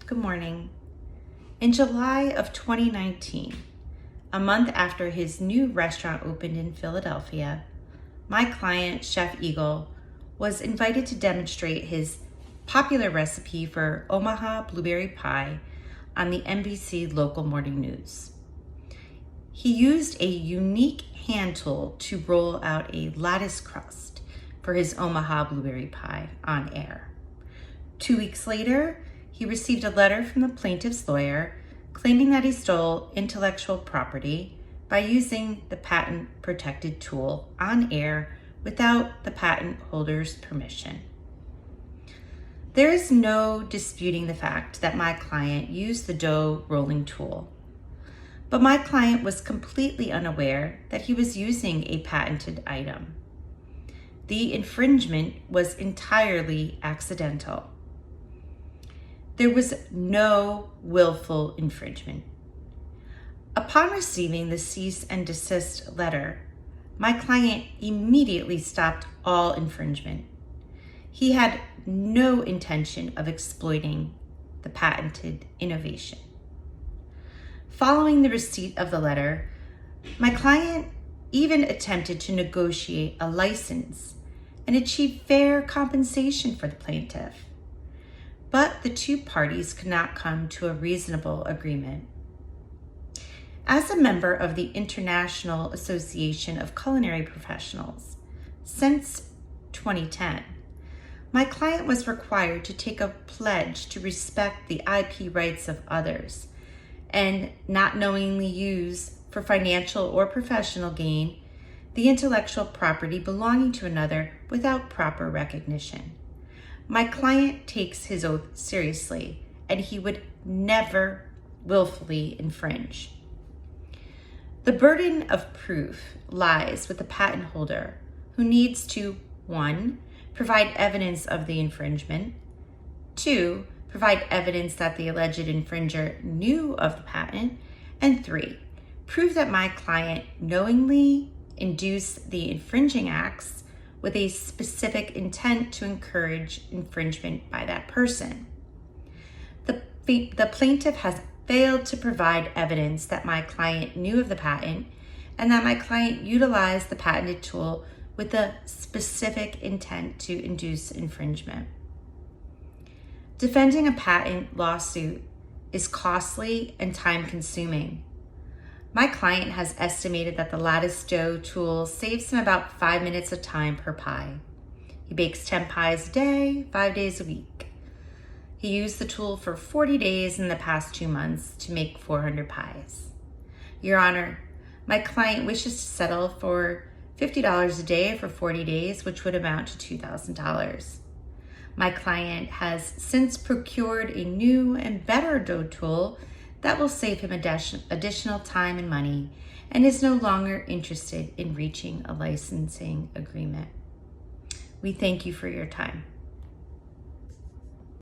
Good morning. In July of 2019, a month after his new restaurant opened in Philadelphia, my client, Chef Eagle, was invited to demonstrate his popular recipe for Omaha blueberry pie on the NBC local morning news. He used a unique hand tool to roll out a lattice crust for his Omaha blueberry pie on air. 2 weeks later, he received a letter from the plaintiff's lawyer claiming that he stole intellectual property by using the patent-protected tool on air without the patent holder's permission. There is no disputing the fact that my client used the dough rolling tool, but my client was completely unaware that he was using a patented item. The infringement was entirely accidental. There was no willful infringement. Upon receiving the cease and desist letter, my client immediately stopped all infringement. He had no intention of exploiting the patented innovation. Following the receipt of the letter, my client even attempted to negotiate a license and achieve fair compensation for the plaintiff. But the two parties could not come to a reasonable agreement. As a member of the International Association of Culinary Professionals, since 2010, my client was required to take a pledge to respect the IP rights of others and not knowingly use, for financial or professional gain, the intellectual property belonging to another without proper recognition. My client takes his oath seriously, and he would never willfully infringe. The burden of proof lies with the patent holder, who needs to 1. Provide evidence of the infringement, 2. Provide evidence that the alleged infringer knew of the patent, and 3. Prove that my client knowingly induced the infringing acts with a specific intent to encourage infringement by that person. The plaintiff has failed to provide evidence that my client knew of the patent and that my client utilized the patented tool with a specific intent to induce infringement. Defending a patent lawsuit is costly and time-consuming. My client has estimated that the lattice dough tool saves him about 5 minutes of time per pie. He bakes 10 pies a day, 5 days a week. He used the tool for 40 days in the past 2 months to make 400 pies. Your Honor, my client wishes to settle for $50 a day for 40 days, which would amount to $2,000. My client has since procured a new and better dough tool that will save him additional time and money, and is no longer interested in reaching a licensing agreement. We thank you for your time.